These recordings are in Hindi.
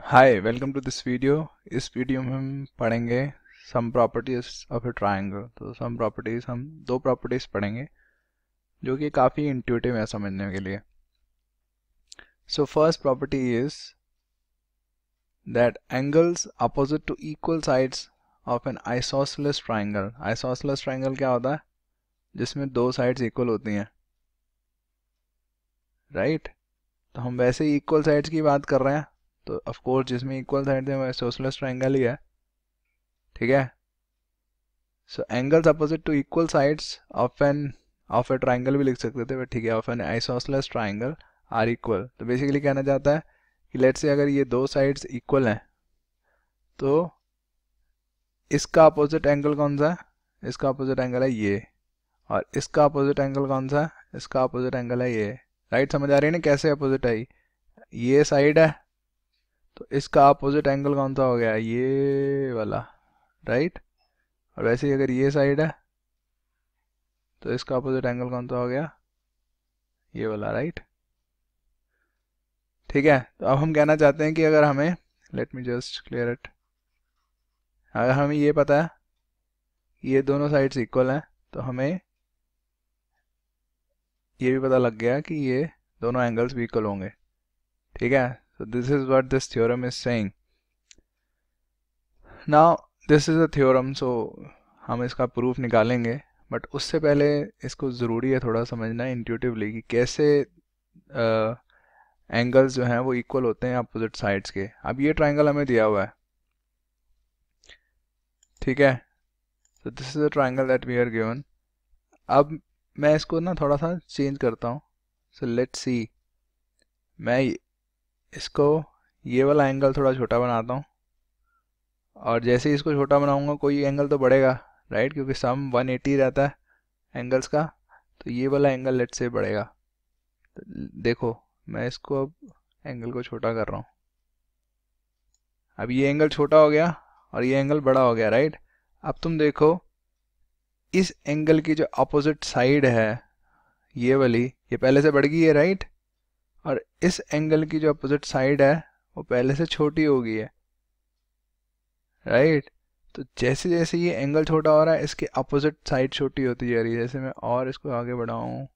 Hi welcome to this video. इस वीडियो में हम पढ़ेंगे some properties of a triangle. तो सम प्रॉपर्टीज, हम दो प्रॉपर्टीज पढ़ेंगे जो कि काफ़ी इंट्यूटिव है समझने के लिए। So first property is that angles opposite to equal sides of an isosceles triangle. Isosceles triangle क्या होता है? जिसमें दो साइड्स इक्वल होती हैं, राइट? तो हम वैसे ही इक्वल साइड्स की बात कर रहे हैं, तो ऑफ कोर्स जिसमें इक्वल साइड्स हैं वो आइसोसेलेस ट्रायंगल ही है, ठीक है। So angles opposite to equal sides of a triangle भी लिख सकते थे, बट ठीक है, of an isosceles triangle are equal. तो बेसिकली कहना चाहता है कि लेट्स से अगर ये दो साइड्स इक्वल हैं तो इसका अपोजिट एंगल कौन सा है? इसका अपोजिट एंगल है ये। और इसका अपोजिट एंगल कौन सा है? इसका अपोजिट एंगल है ये। राइट, समझ आ रही है ना कैसे अपोजिट आई? ये साइड है तो इसका अपोजिट एंगल कौन सा हो गया? ये वाला, राइट। और वैसे ही अगर ये साइड है तो इसका अपोजिट एंगल कौन सा हो गया? ये वाला, राइट। ठीक है, तो अब हम कहना चाहते हैं कि अगर हमें, let me just clear it, अगर हमें ये पता है कि ये दोनों साइड्स इक्वल हैं तो हमें ये भी पता लग गया कि ये दोनों एंगल्स भी इक्वल होंगे, ठीक है। So this is what this theorem is saying. Now this is a theorem, so हम इसका प्रूफ निकालेंगे, बट उससे पहले इसको ज़रूरी है थोड़ा समझना इंट्यूटिवली कि कैसे एंगल्स जो हैं वो इक्वल होते हैं अपोजिट साइड्स के। अब ये ट्राइंगल हमें दिया हुआ है, ठीक है। So this is a triangle that we are given. अब मैं इसको ना थोड़ा सा चेंज करता हूँ। सो लेट्स सी, मैं इसको ये वाला एंगल थोड़ा छोटा बनाता हूँ, और जैसे ही इसको छोटा बनाऊंगा कोई एंगल तो बढ़ेगा, राइट, क्योंकि सम 180 रहता है एंगल्स का। तो ये वाला एंगल लेट्स से बढ़ेगा। तो देखो, मैं इसको अब एंगल को छोटा कर रहा हूँ। अब ये एंगल छोटा हो गया और ये एंगल बड़ा हो गया, राइट। अब तुम देखो, इस एंगल की जो अपोजिट साइड है ये वाली, ये पहले से बढ़ गई है, राइट। और इस एंगल की जो अपोजिट साइड है वो पहले से छोटी हो गई है, राइट। तो जैसे जैसे ये एंगल छोटा हो रहा है इसके अपोजिट साइड छोटी होती जा रही है। जैसे मैं और इसको आगे बढ़ाऊं,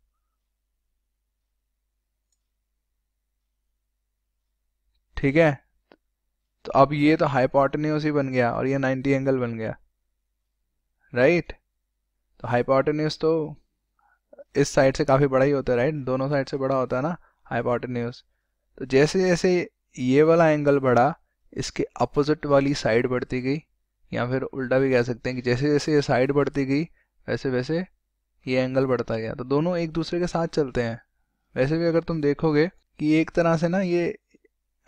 ठीक है, तो अब ये तो हाइपोटेन्यूज ही बन गया और ये 90 एंगल बन गया, राइट। तो हाइपोटेन्यूज तो इस साइड से काफ़ी बड़ा ही होता है, राइट, दोनों साइड से बड़ा होता है ना हाइपोटेन्यूज। तो जैसे जैसे ये वाला एंगल बढ़ा इसके अपोजिट वाली साइड बढ़ती गई, या फिर उल्टा भी कह सकते हैं कि जैसे जैसे ये साइड बढ़ती गई वैसे वैसे ये एंगल बढ़ता गया। तो दोनों एक दूसरे के साथ चलते हैं। वैसे भी अगर तुम देखोगे कि एक तरह से ना ये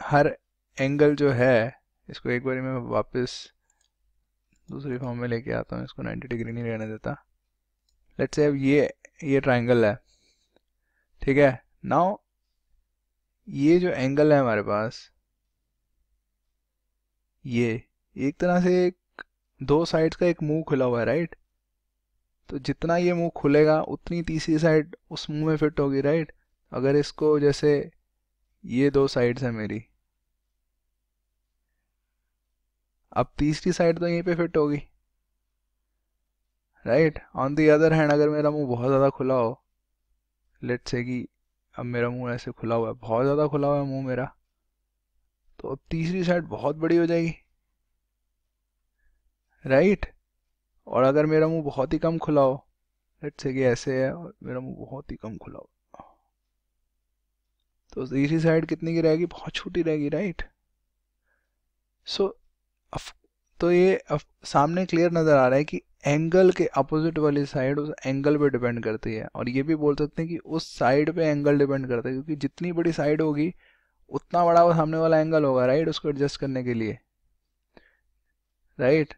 हर एंगल जो है, इसको एक बार मैं वापस दूसरी फॉर्म में लेके आता हूँ, इसको 90 डिग्री नहीं रहने देता। लेट्स से अब ये ट्राइंगल है, ठीक है। नाउ ये जो एंगल है हमारे पास, ये एक तरह से दो साइड्स का एक मुंह खुला हुआ है, राइट। तो जितना ये मुंह खुलेगा उतनी तीसरी साइड उस मुंह में फिट होगी, राइट। अगर इसको जैसे ये दो साइड्स हैं मेरी, अब तीसरी साइड तो यहीं पे फिट होगी, right. On the other hand अगर मेरा मुंह बहुत ज़्यादा खुला हो, लेट्स से कि अब मेरा मुंह ऐसे खुला हुआ है, बहुत ज़्यादा खुला हुआ है मुंह मेरा, तो अब तीसरी साइड बहुत बड़ी हो जाएगी, राइट। और अगर मेरा मुंह बहुत ही कम खुला हो, लेट्स से कि ऐसे है और मेरा मुंह बहुत ही कम खुला हो, तो तीसरी साइड कितनी की रहेगी? बहुत छोटी रहेगी, राइट। सो तो ये सामने क्लियर नज़र आ रहा है कि एंगल के अपोजिट वाली साइड उस एंगल पे डिपेंड करती है। और ये भी बोल सकते हैं कि उस साइड पे एंगल डिपेंड करता है, क्योंकि जितनी बड़ी साइड होगी उतना बड़ा वो सामने वाला एंगल होगा, राइट, उसको एडजस्ट करने के लिए, राइट।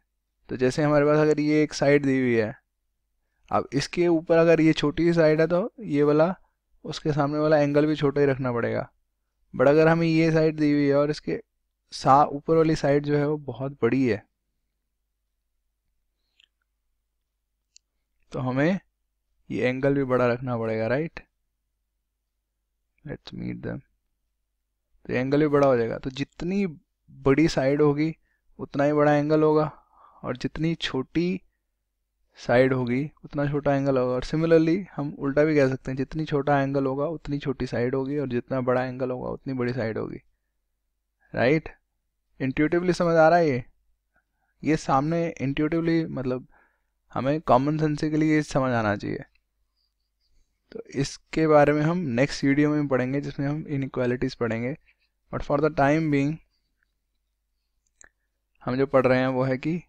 तो जैसे हमारे पास अगर ये एक साइड दी हुई है, अब इसके ऊपर अगर ये छोटी सी साइड है तो ये वाला उसके सामने वाला एंगल भी छोटा ही रखना पड़ेगा। बट अगर हमें ये साइड दी हुई है और इसके ऊपर वाली साइड जो है वो बहुत बड़ी है, तो हमें ये एंगल भी बड़ा रखना पड़ेगा, राइट। Let's meet them. तो एंगल भी बड़ा हो जाएगा। तो जितनी बड़ी साइड होगी उतना ही बड़ा एंगल होगा, और जितनी छोटी साइड होगी उतना छोटा एंगल होगा। और सिमिलरली हम उल्टा भी कह सकते हैं, जितनी छोटा एंगल होगा उतनी छोटी साइड होगी, और जितना बड़ा एंगल होगा उतनी बड़ी साइड होगी। राइट? इंट्यूटिवली समझ आ रहा है ये सामने इंट्यूटिवली, मतलब हमें कॉमन सेंसिकली ये समझ आना चाहिए। तो इसके बारे में हम नेक्स्ट वीडियो में पढ़ेंगे, जिसमें हम इनइक्वालिटीज़ पढ़ेंगे। But for the time being हम जो पढ़ रहे हैं वो है कि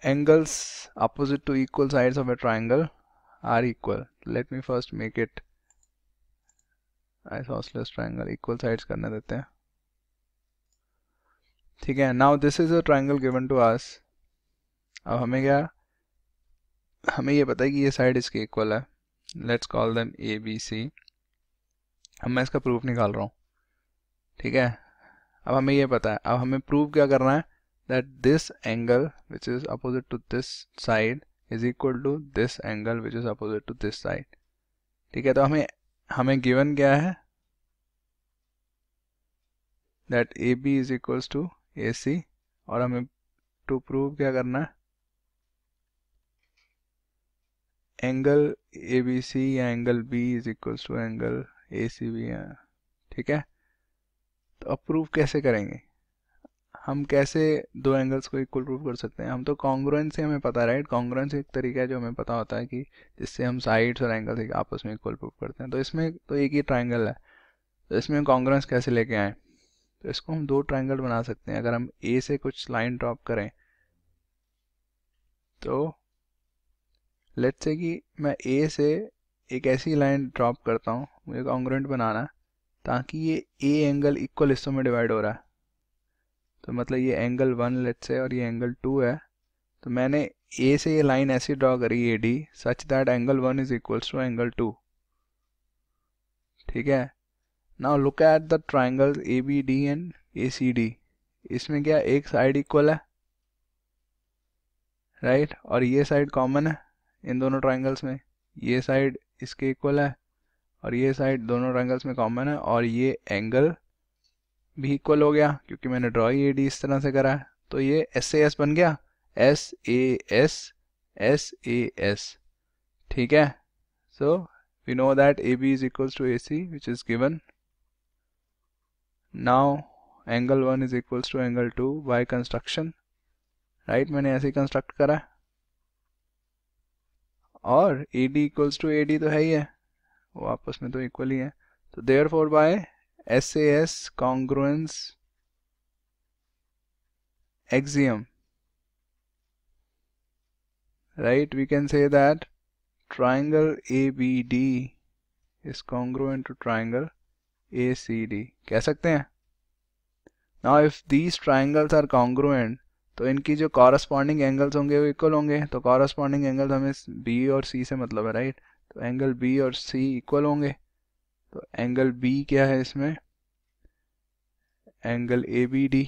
angles opposite to equal sides of a triangle are equal. Let me first make it isosceles triangle, equal sides करने देते हैं। ठीक है, now this is a triangle given to us. अब हमें क्या, हमें ये पता है कि ये साइड इसके इक्वल है। Let's call them A, B, C. अब मैं इसका प्रूफ निकाल रहा हूँ। ठीक है, अब हमें ये पता है, अब हमें प्रूव क्या करना है, that this angle which is opposite to this side is equal to this angle which is opposite to this side. ठीक है, तो हमें given क्या है, that AB is equals to AC, और हमें to prove क्या करना है, एंगल ABC या angle B is equals to angle ACB है। ठीक है, तो अब प्रूव कैसे करेंगे, हम कैसे दो एंगल्स को इक्वल प्रूव कर सकते हैं। हम तो कॉन्ग्रुएंस से हमें पता है, राइट? कॉन्ग्रुएंस एक तरीका है जो हमें पता होता है कि जिससे हम साइड्स और एंगल्स आपस में इक्वल प्रूव करते हैं। तो इसमें तो एक ही ट्राइंगल है, तो इसमें कॉन्ग्रुएंस कैसे लेके आए, तो इसको हम दो ट्राइंगल बना सकते हैं। अगर हम ए से कुछ लाइन ड्रॉप करें, तो लेट्स से कि मैं ए से एक ऐसी लाइन ड्रॉप करता हूँ, मुझे कॉन्ग्रुएंट बनाना है, ताकि ये ए एंगल इक्वल हिस्सों में डिवाइड हो रहा है। तो मतलब ये एंगल 1 लेट्स से और ये एंगल 2 है, तो मैंने ए से ये लाइन ऐसी ड्रॉ करी A D, such that angle 1 is equals to angle 2। ठीक है, now look at the triangles A B D and A C D. इसमें क्या एक साइड इक्वल है, राइट? और ये साइड कॉमन है इन दोनों ट्राइंगल्स में, ये साइड इसके इक्वल है और ये साइड दोनों ट्राइंगल्स में कॉमन है, और ये एंगल भी इक्वल हो गया क्योंकि मैंने ड्रॉ ए डी इस तरह से करा है। तो ये एस ए एस बन गया, S A S S A S. ठीक है, so we know that A B is equals to A C which is given. Now angle 1 is equals to angle 2 by construction, right? मैंने ऐसे ही कंस्ट्रक्ट करा है, और A D equals to A D तो है ही है, वो आपस में तो इक्वल ही है। तो therefore by SAS congruence axiom, right, we can say that triangle ABD is congruent to triangle ACD, कह सकते हैं। Now if these triangles are congruent, तो इनकी जो corresponding angles होंगे वो इक्वल होंगे। तो corresponding angles हमें B और C से मतलब है, राइट? तो एंगल B और C इक्वल होंगे। तो एंगल B क्या है इसमें, angle ABD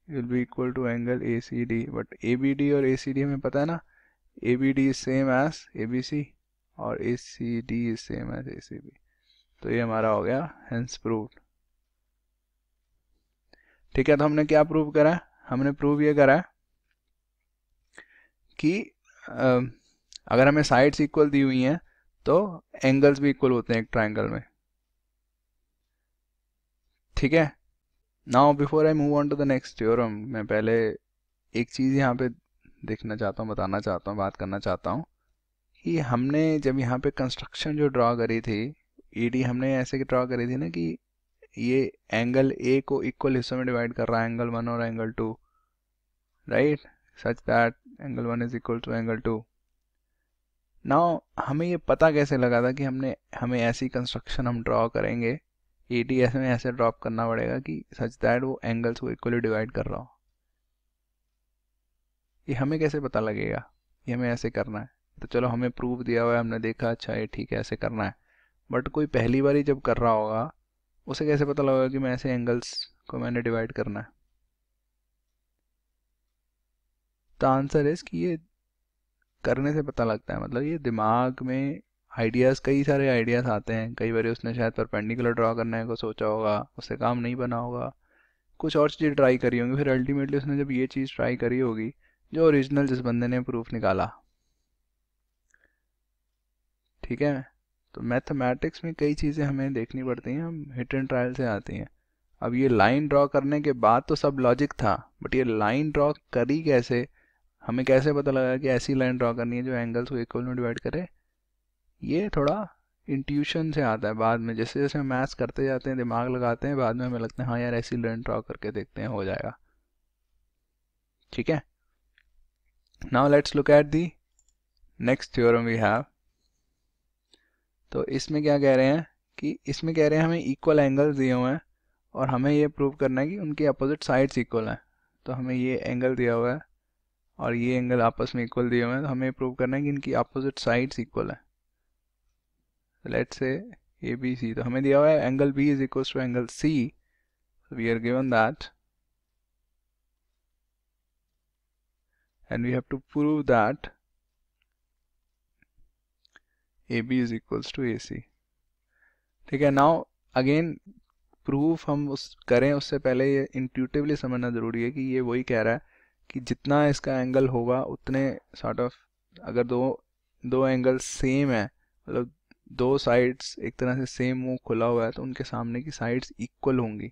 will be equal to angle ACD, but ABD और ACD हमें पता है ना, ABD is same as ABC और ACD is same as ACB। तो ये हमारा हो गया hence proved। ठीक है, तो हमने क्या प्रूव करा, हमने प्रूव ये करा कि अगर हमें साइड्स इक्वल दी हुई हैं तो एंगल्स भी इक्वल होते हैं एक ट्राइंगल में। ठीक है, now before I move on to the next theorem, मैं पहले एक चीज़ यहाँ पे देखना चाहता हूँ, बताना चाहता हूँ, बात करना चाहता हूँ कि हमने जब यहाँ पे कंस्ट्रक्शन जो ड्रॉ करी थी ईडी, हमने ऐसे की ड्रॉ करी थी ना कि ये एंगल ए को इक्वल हिस्सों में डिवाइड कर रहा है, एंगल 1 और angle 2, right? Such that angle 1 is equal to angle 2। Now हमें ये पता कैसे लगा था कि हमें ऐसी कंस्ट्रक्शन हम ड्रॉ करेंगे, एडी ऐसे में ऐसे ड्रॉप करना पड़ेगा कि सच दैट वो एंगल्स को इक्वली डिवाइड कर रहा हो। ये हमें कैसे पता लगेगा ये हमें ऐसे करना है? तो चलो हमें प्रूफ दिया हुआ है, हमने देखा अच्छा ये ठीक है ऐसे करना है, बट कोई पहली बार ही जब कर रहा होगा उसे कैसे पता लगेगा कि मैं ऐसे एंगल्स को मैंने डिवाइड करना है? तो आंसर है कि ये करने से पता लगता है, मतलब ये दिमाग में आइडियाज़, कई सारे आइडियाज़ आते हैं। कई बार उसने शायद परपेंडिकुलर ड्रॉ करने को सोचा होगा, उससे काम नहीं बना होगा, कुछ और चीज़ें ट्राई करी होंगी, फिर अल्टीमेटली उसने जब ये चीज़ ट्राई करी होगी जो ओरिजिनल जिस बंदे ने प्रूफ निकाला। ठीक है, तो मैथमेटिक्स में कई चीज़ें हमें देखनी पड़ती हैं, हम हिट एंड ट्रायल से आती हैं। अब ये लाइन ड्रॉ करने के बाद तो सब लॉजिक था, बट ये लाइन ड्रॉ करी कैसे, हमें कैसे पता लगा कि ऐसी लाइन ड्रॉ करनी है जो एंगल्स को इक्वल में डिवाइड करे, ये थोड़ा इंट्यूशन से आता है बाद में। जैसे जैसे हम मैथ्स करते जाते हैं, दिमाग लगाते हैं, बाद में हमें लगता है हाँ यार ऐसी लाइन ड्रॉ करके देखते हैं, हो जाएगा। ठीक है, now let's look at the next theorem we have. तो इसमें क्या कह रहे हैं कि इसमें कह रहे हैं हमें इक्वल एंगल्स दिए हुए हैं और हमें ये प्रूव करना है कि उनकी अपोजिट साइड्स इक्वल हैं। तो हमें ये एंगल दिया हुआ है और ये एंगल आपस में इक्वल दिए हुए हैं, तो हमें प्रूव करना है कि इनकी अपोजिट साइड्स इक्वल है। Let's say A B C, तो हमें दिया हुआ है angle B is equal to angle C, we are given that and we have to prove that AB is equals to AC। ठीक है, नाउ अगेन प्रूफ हम उस करें उससे पहले ये इंट्यूटिवली समझना ज़रूरी है कि ये वही कह रहा है कि जितना इसका एंगल होगा उतने सॉर्ट ऑफ, अगर दो एंगल सेम है, मतलब दो साइड्स एक तरह से सेम मुंह खुला हुआ है, तो उनके सामने की साइड्स इक्वल होंगी।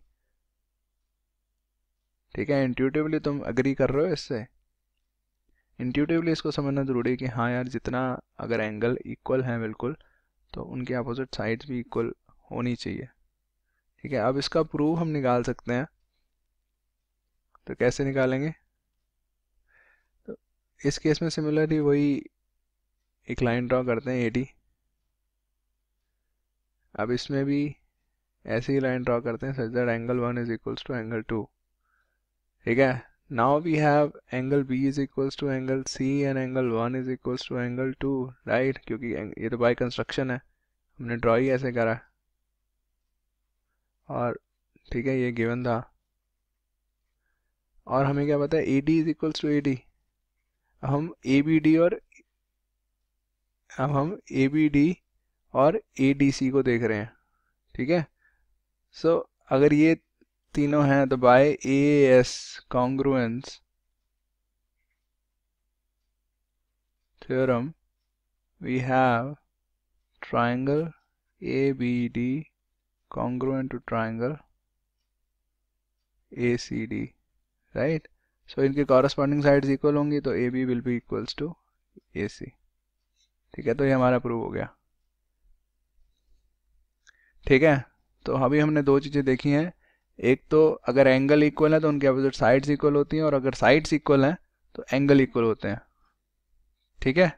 ठीक है, इंट्यूटिवली तुम अग्री कर रहे हो इससे? इंट्यूटिवली इसको समझना ज़रूरी है कि हाँ यार जितना अगर एंगल इक्वल है बिल्कुल, तो उनके अपोजिट साइड्स भी इक्वल होनी चाहिए। ठीक है, अब इसका प्रूफ हम निकाल सकते हैं, तो कैसे निकालेंगे? तो इस केस में सिमिलरली वही एक लाइन ड्रॉ करते हैं AD। अब इसमें भी ऐसे ही लाइन ड्रॉ करते हैं such that angle 1 is equals to angle 2। ठीक है, now we have angle B is equals to angle C and angle 1 is equals to angle 2, right? क्योंकि ये तो बाय कंस्ट्रक्शन है, हमने ड्रॉ ही ऐसे करा और ठीक है ये गिवन था। और हमें क्या पता है AD is equals to AD। अब हम ABD और ADC को देख रहे हैं। ठीक है, सो अगर ये तीनों हैं तो by AS congruence theorem we have triangle ABD congruent to triangle ACD, right? So इनके कॉरस्पॉन्डिंग साइड्स इक्वल होंगी तो AB will be equals to AC। ठीक है, तो ये हमारा प्रूव हो गया। ठीक है, तो अभी हमने दो चीज़ें देखी हैं, एक तो अगर एंगल इक्वल है तो उनके अपोजिट साइड्स इक्वल होती हैं, और अगर साइड्स इक्वल हैं तो एंगल इक्वल होते हैं। ठीक है,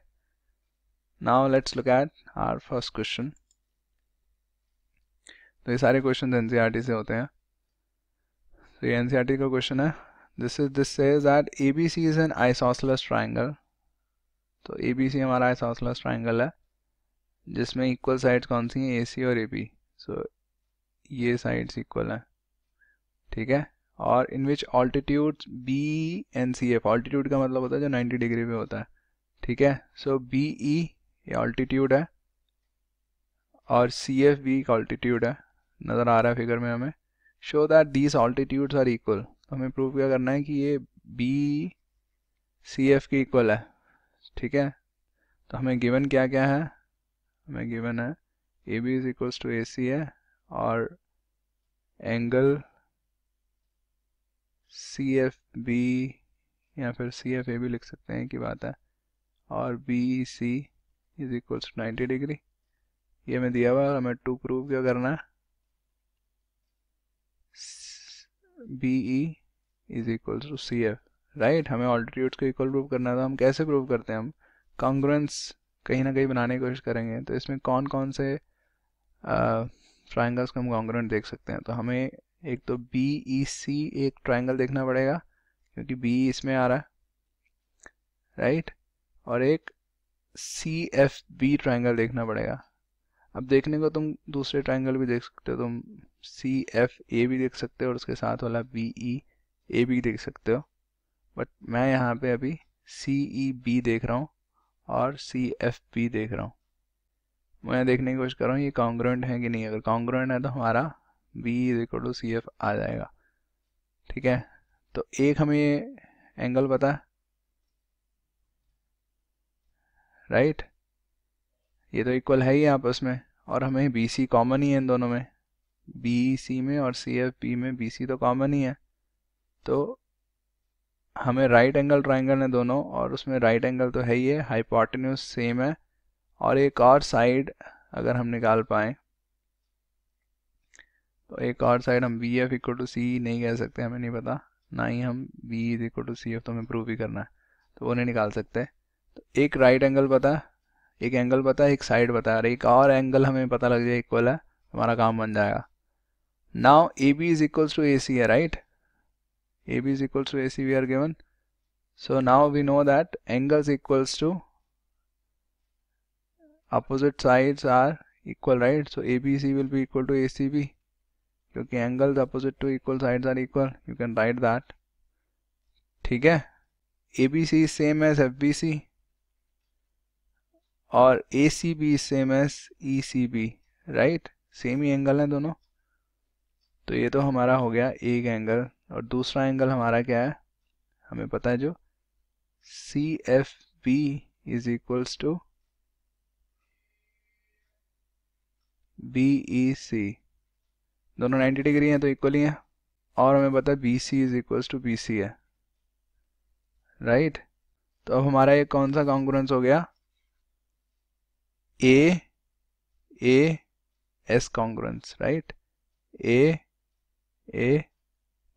now let's look at our first question. तो ये सारे क्वेश्चन एनसीईआरटी से होते हैं। तो ये एनसीईआरटी का क्वेश्चन है, this says that ABC is an isosceles triangle. तो ABC हमारा आइसोसेलेस ट्राइंगल है जिसमें इक्वल साइड्स कौन सी हैं? AC और AB। सो ये साइड्स इक्वल हैं। ठीक है, और in which altitudes B and CF, altitude का मतलब होता है जो 90 डिग्री पे होता है। ठीक है, सो BE ये ऑल्टीट्यूड है और CF भी का ऑल्टीट्यूड है, नज़र आ रहा है फिगर में हमें। Show that these altitudes are equal, तो हमें प्रूव क्या करना है कि ये B CF के इक्वल है। ठीक है, तो हमें गिवन क्या क्या है? हमें गिवन है AB is equals to AC है, और एंगल CFB या फिर CFA भी लिख सकते हैं कि बात है, और BC is equals to 90 degree. ये हमें दिया हुआ है और हमें टू प्रूव क्या करना है? BE is equals to CF, right? हमें ऑल्टीट्यूड्स को इक्वल प्रूव करना था। हम कैसे प्रूव करते हैं? हम कॉन्ग्रुएंस कहीं ना कहीं बनाने की कोशिश करेंगे। तो इसमें कौन कौन से ट्राइंगल्स को हम कॉन्ग्रुएंट देख सकते हैं? तो हमें एक तो BEC एक ट्राइंगल देखना पड़ेगा क्योंकि BE इसमें आ रहा है, राइट? और एक CFB ट्राइंगल देखना पड़ेगा। अब देखने को तुम दूसरे ट्राइंगल भी देख सकते हो, तुम CFA भी देख सकते हो और उसके साथ वाला BEA भी देख सकते हो, बट मैं यहाँ पे अभी CEB देख रहा हूँ और CFB देख रहा हूँ। मैं देखने की कोशिश कर रहा हूँ ये कॉन्ग्रुएंट है कि नहीं। अगर कॉन्ग्रुएंट है तो हमारा B is equal to CF आ जाएगा। ठीक है, तो एक हमें एंगल पता है, राइट, ये तो इक्वल है ही आपस में, और हमें बी सी कॉमन ही है इन दोनों में, बी सी में और सी एफ बी में बी सी तो कॉमन ही है, तो हमें राइट एंगल ट्राइंगल है दोनों, और उसमें राइट एंगल तो है ही है, हाइपोटेन्यूज सेम है, और एक और साइड अगर हम निकाल पाएँ तो एक और साइड हम B F equal to C नहीं कह सकते, हमें नहीं पता, ना ही हम B is equal to C F, तो हमें प्रूव ही करना है, तो वो नहीं निकाल सकते। तो एक राइट एंगल पता है, एक एंगल पता है, एक साइड पता है, और एक और एंगल हमें पता लग जाए इक्वल है, हमारा काम बन जाएगा। Now A B is equals to A C है, right, A B is equals to A C we are given, so now we know that angles equals to opposite sides are equal, right, so ABC will be equal to ACB, क्योंकि angles opposite to equal sides are equal, you can write that, ठीक है। ABC is same as FBC और ACB is same as ECB, right, same ही एंगल है दोनों, तो ये तो हमारा हो गया एक एंगल, और दूसरा एंगल हमारा क्या है, हमें पता है जो CFB is equals to BEC, दोनों 90 डिग्री हैं तो इक्वल ही है, और हमें पता है BC is equals to BC है, राइट, तो अब हमारा ये कौन सा कॉन्ग्रुएंस हो गया, A A S congruence, right, A A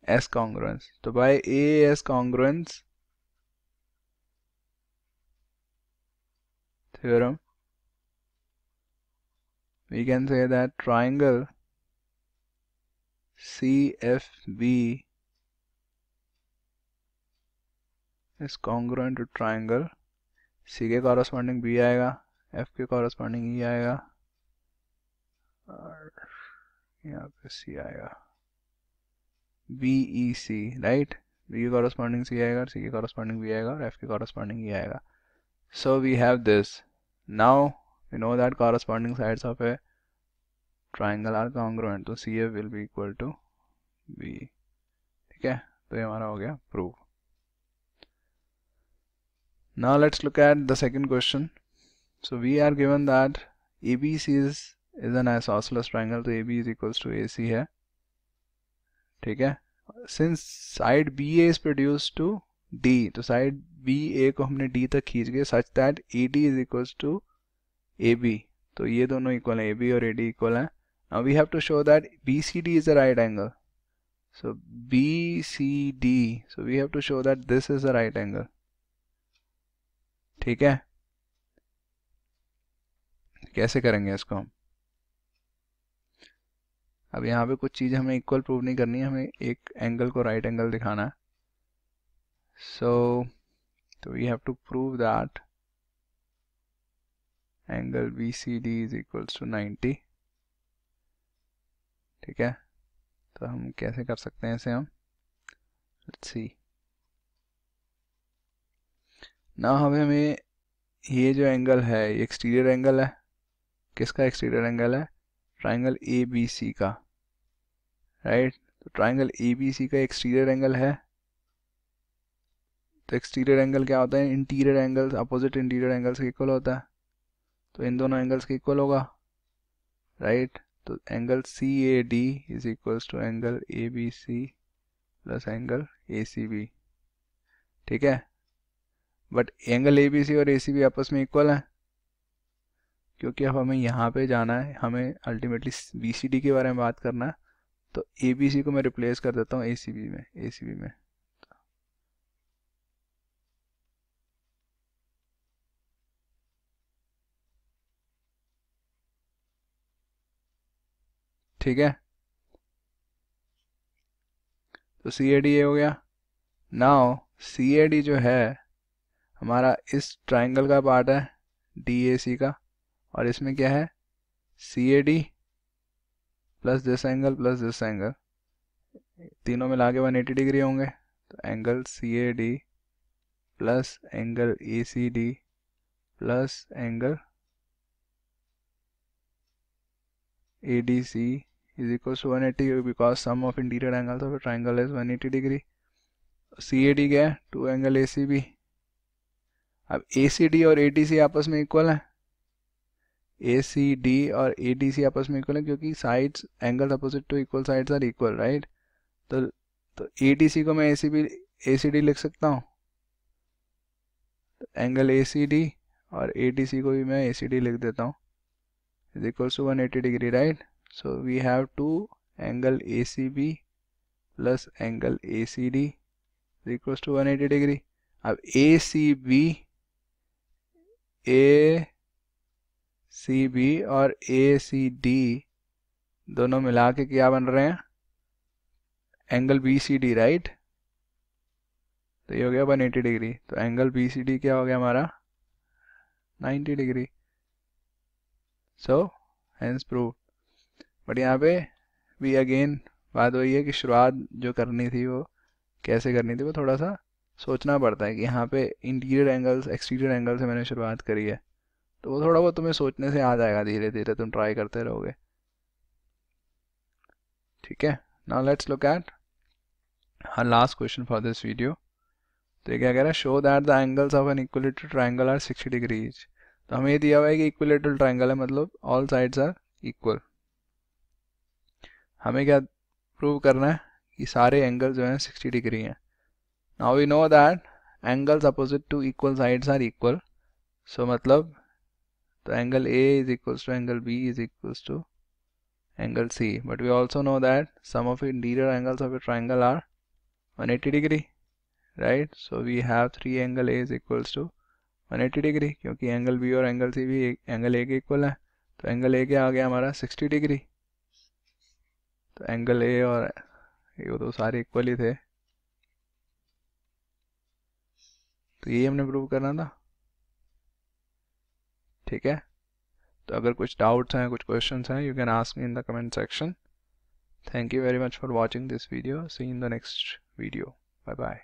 S congruence, तो by A S congruence theorem we can say that triangle CFB is congruent to triangle, C के कॉरस्पॉन्डिंग B आएगा, F के कॉरस्पॉन्डिंग E आएगा, और यहाँ पे C आएगा, BEC, राइट, B के कॉरस्पॉन्डिंग C आएगा, C के कॉरस्पॉन्डिंग B आएगा, और F के कॉरस्पॉन्डिंग E आएगा, so we have this, now we know that corresponding sides of a triangle are congruent, तो CF will be equal to B, ठीक है, तो ये हमारा हो गया prove. Now let's look at the second question. So we are given that ABC is an isosceles triangle, तो AB is equals to AC है, ठीक है, since side BA is produced to D, तो side BA को हमने D तक खींच गए such that AD is equals to AB, तो ये दोनों इक्वल हैं, AB और AD इक्वल हैं। Now we have to show that BCD is a right angle, so BCD, so we have to show that this is a right angle, ठीक है, कैसे करेंगे इसको हम, अब यहाँ पे कुछ चीज़ें हमें इक्वल प्रूव नहीं करनी है, हमें एक एंगल को राइट एंगल दिखाना है, so we have to prove that angle BCD is equals to 90, ठीक है, तो हम कैसे कर सकते हैं इसे हम, let's see, ना हमें ये जो एंगल है ये एक्सटीरियर एंगल है, किसका एक्सटीरियर एंगल है, ट्राइंगल ABC का, राइट, तो ट्राइंगल ABC का एक्सटीरियर एंगल है, तो एक्सटीरियर एंगल क्या होता है, interior angles opposite interior angles के इक्वल होता है, तो इन दोनों एंगल्स के इक्वल होगा, राइट, तो angle CAD is equals to angle ABC plus angle ACB, ठीक है, बट एंगल ABC और ACB आपस में इक्वल है, क्योंकि अब हमें यहाँ पे जाना है, हमें अल्टीमेटली BCD के बारे में बात करना है, तो ABC को मैं रिप्लेस कर देता हूँ ACB में, ठीक है, तो CAD ये हो गया। नाउ CAD जो है हमारा इस ट्राइंगल का पार्ट है DAC का, और इसमें क्या है CAD प्लस दिस एंगल, तीनों मिला के 180 डिग्री होंगे, तो angle CAD plus angle ACD plus angle ADC is equals to 180 because sum of interior angles of a triangle is 180 degree. CAD क्या है? 2 एंगल ACB. अब ACD और ADC आपस में इक्वल है. ACD और ADC आपस में इक्वल है क्योंकि sides angles opposite to equal sides are equal, right. तो ADC को मैं ACD लिख सकता हूँ. एंगल ACD और ADC को भी मैं ACD लिख देता हूँ. Is equals to 180 degree, right. So we have to angle ACB plus angle ACD is equals to 180 degree. अब ACB और ACD दोनों मिला के क्या बन रहे हैं? Angle BCD, right. तो ये हो गया 180 डिग्री. तो एंगल BCD क्या हो गया हमारा? 90 degree. So hence prove. But यहाँ पे भी अगेन बात वही है कि शुरुआत जो करनी थी वो कैसे करनी थी, वो थोड़ा सा सोचना पड़ता है कि यहाँ पे इंटीरियर एंगल्स एक्सटीरियर एंगल से मैंने शुरुआत करी है, तो वो थोड़ा बहुत तुम्हें सोचने से आ जाएगा, धीरे धीरे तुम ट्राई करते रहोगे. ठीक है. Now let's look eight our last question for this video. तो ये क्या कह रहा है? Show that the angles of an equilateral triangle are 60 degrees. तो हमें ये दिया हुआ है कि इक्विलेटरल ट्राइंगल है, मतलब ऑल साइड्स आर इक्वल. हमें क्या प्रूव करना है? कि सारे एंगल जो हैं 60 डिग्री हैं. Now we know that angles opposite to equal sides are equal. So मतलब तो angle A is equals to angle B is equals to angle C. But we also know that sum of interior angles of a triangle are 180 degree, right? So we have 3 angle A is equals to 180 degree क्योंकि angle B और angle C भी angle A के equal है. तो angle A क्या आ गया हमारा? 60 डिग्री. तो angle A और ये तो सारे equal ही थे. तो ये हमने प्रूव करना था. ठीक है. तो अगर कुछ डाउट्स हैं, कुछ क्वेश्चंस हैं, you can ask me in the comment section. Thank you very much for watching this video. See you in the next video. Bye bye.